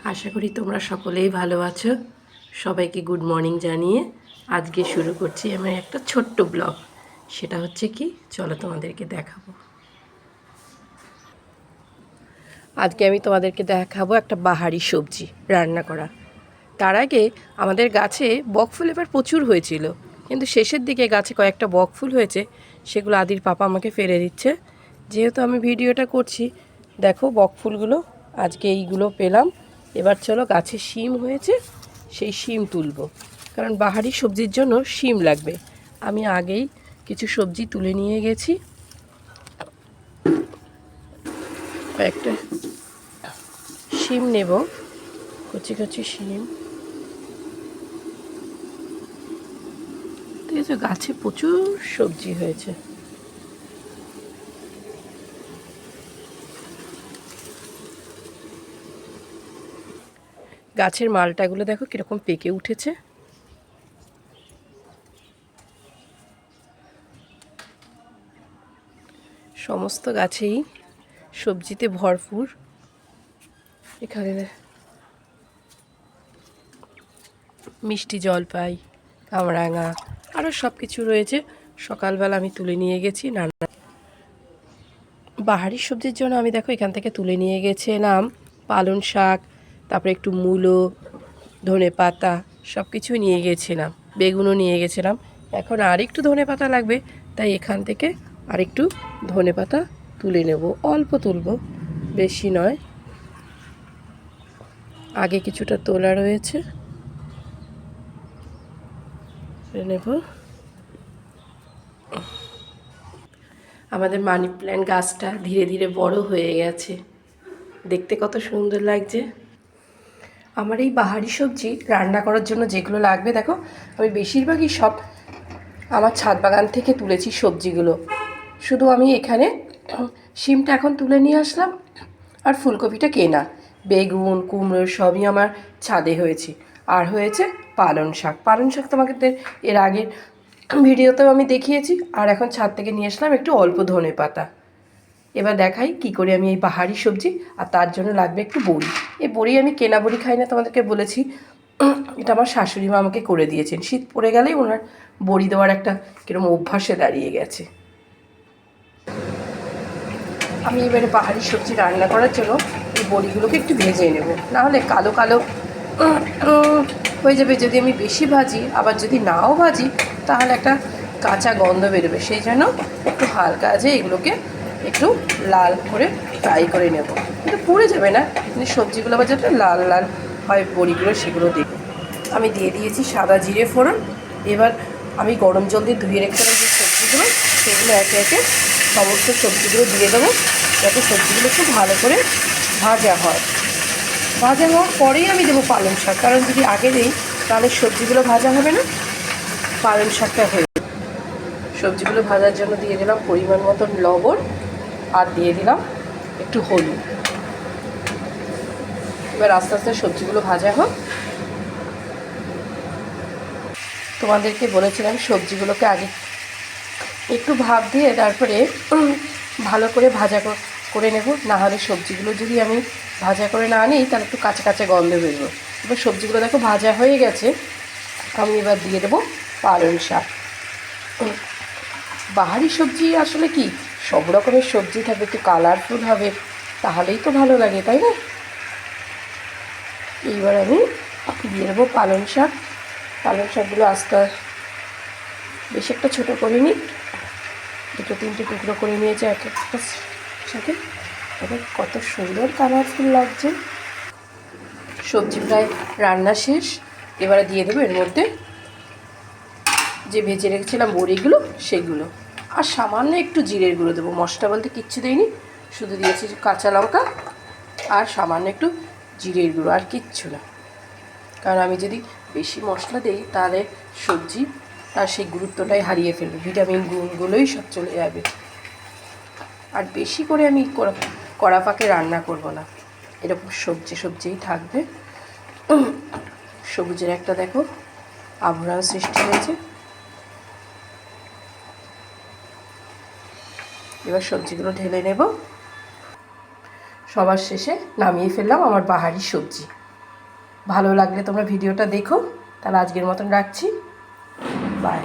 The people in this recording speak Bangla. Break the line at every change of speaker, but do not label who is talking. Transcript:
আশা করি তোমরা সকলেই ভালো আছো। সবাইকে গুড মর্নিং জানিয়ে আজকে শুরু করছি আমার একটা ছোট্ট ব্লগ। সেটা হচ্ছে কি, চলো তোমাদেরকে দেখাবো। আজকে আমি তোমাদেরকে দেখাবো একটা বাহারি সবজি রান্না করা। তার আগে আমাদের গাছে বকফুল এবার প্রচুর হয়েছিল, কিন্তু শেষের দিকে গাছে কয়েকটা বকফুল হয়েছে, সেগুলো আদির পাপা আমাকে ফেলে দিচ্ছে। যেহেতু আমি ভিডিওটা করছি, দেখো বকফুলগুলো আজকে এইগুলো পেলাম। এবার চলো, গাছে শিম হয়েছে, সেই শিম তুলবো, কারণ বাহারি সবজির জন্য শিম লাগবে। আমি আগেই কিছু সবজি তুলে নিয়ে গেছি। কয়েকটা শিম নেব, কচি কচি শিম। ঠিক আছে, গাছে প্রচুর সবজি হয়েছে। গাছের মালটাগুলো দেখো কীরকম পেকে উঠেছে। সমস্ত গাছেই সবজিতে ভরপুর। এখানে মিষ্টি জলপাই, কামরাঙা, আরও সব কিছু রয়েছে। সকালবেলা আমি তুলে নিয়ে গেছি রান্না। বাহারি সবজির জন্য আমি দেখো এখান থেকে তুলে নিয়ে গেছিলাম পালং শাক, তারপরে একটু মূলো, ধনে পাতা, সব কিছু নিয়ে গেছিলাম। বেগুনও নিয়ে গেছিলাম। এখন আর একটু ধনে পাতা লাগবে, তাই এখান থেকে আরেকটু ধনে পাতা তুলে নেব। অল্প তুলব, বেশি নয়। আগে কিছুটা তোলা রয়েছে, নেব। আমাদের মানি প্ল্যান্ট গাছটা ধীরে ধীরে বড় হয়ে গেছে, দেখতে কত সুন্দর লাগছে। আমার এই বাহারি সবজি রান্না করার জন্য যেগুলো লাগবে দেখো, আমি বেশিরভাগই সব আমার ছাদ বাগান থেকে তুলেছি সবজিগুলো। শুধু আমি এখানে শিমটা এখন তুলে নিয়ে আসলাম, আর ফুলকপিটা কেনা। বেগুন, কুমড়ো সবই আমার ছাদে হয়েছে। আর হয়েছে পালং শাক। পালং শাক তোমাকে এর আগের ভিডিওতেও আমি দেখিয়েছি। আর এখন ছাদ থেকে নিয়ে আসলাম একটু অল্প ধনে পাতা। এবার দেখাই কি করে আমি এই বাহারি সবজি। আর তার জন্য লাগবে একটু বড়ি। এই বড়ি আমি কেনা বড়ি খাই না, তোমাদেরকে বলেছি। এটা আমার শাশুড়ি মা আমাকে করে দিয়েছেন। শীত পড়ে গেলেই ওনার বড়ি দেওয়ার একটা কিরকম অভ্যাসে দাঁড়িয়ে গেছে। আমি এবারে বাহারি সবজি রান্না করার জন্য এই বড়িগুলোকে একটু ভেজে নেব, নাহলে কালো কালো হয়ে যাবে। যদি আমি বেশি ভাজি, আবার যদি নাও ভাজি, তাহলে একটা কাঁচা গন্ধ বেরোবে। সেই জন্য একটু হালকা আছে এগুলোকে একটু লাল করে ফ্রাই করে নেব। কিন্তু পুড়ে যাবে না, কিন্তু সবজিগুলো আবার যাতে লাল লাল হয় বড়িগুলো, সেগুলো দেবো। আমি দিয়ে দিয়েছি সাদা জিরে ফোড়ন। এবার আমি গরম জল দিয়ে ধুয়ে রেখেছিলাম যে সবজিগুলো, সেগুলো একে একে সমস্ত সবজিগুলো দিয়ে দেবো, যাতে সবজিগুলো খুব ভালো করে ভাজা হয়। ভাজা হওয়ার পরেই আমি দেবো পালং শাক, কারণ যদি আগে দিই তাহলে সবজিগুলো ভাজা হবে না, পালং শাকটা হয়ে। সবজিগুলো ভাজার জন্য দিয়ে দিলাম পরিমাণ মতন লবণ, আর দিয়ে দিলাম একটু হলুদ। এবার আস্তে আস্তে সবজিগুলো ভাজা হোক। তোমাদেরকে বলেছিলাম সবজিগুলোকে আগে একটু ভাপ দিয়ে তারপরে ভালো করে ভাজা করে নেব, না হলে সবজিগুলো যদি আমি ভাজা করে না নিই তাহলে একটু কাঁচা কাঁচা গন্ধ বেরোবে। এবার সবজিগুলো দেখো ভাজা হয়ে গেছে। আমি এবার দিয়ে দেবো পালং শাক। বাহারি সবজি আসলে কি, সব রকমের সবজি থাকবে, একটু কালারফুল হবে, তাহলেই তো ভালো লাগে, তাই না? এইবার আমি দিয়ে দেবো পালং শাক। পালং শাকগুলো আস্তে বেশি একটা ছোটো করিনি, দুটো তিনটে টুকরো করে নিয়েছে এক একটা সাথে। এবার কত সুন্দর কালারফুল লাগছে। সবজি প্রায় রান্না শেষ। এবারে দিয়ে দেবো এর মধ্যে যে ভেজে রেখেছিলাম বড়িগুলো, সেগুলো। আর সামান্য একটু জিরের গুঁড়ো দেবো। মশলা বলতে কিচ্ছু দেইনি, শুধু দিয়েছি কাঁচা লঙ্কা আর সামান্য একটু জিরের গুঁড়ো, আর কিচ্ছু না। কারণ আমি যদি বেশি মশলা দিই তাহলে সবজি তার সেই গুরুত্বটাই হারিয়ে ফেলবে, ভিটামিন গুণগুলোই সব চলে যাবে। আর বেশি করে আমি কড়া পাকে রান্না করব না, এরকম সবজিই থাকবে। সবুজের একটা দেখো আবহাওয়া সৃষ্টি হয়েছে। এবার সবজিগুলো ঢেলে নেব। সবার শেষে নামিয়ে ফেললাম আমার বাহারি সবজি। ভালো লাগলে তোমরা ভিডিওটা দেখো। তাহলে আজকের মতন রাখছি, বাই।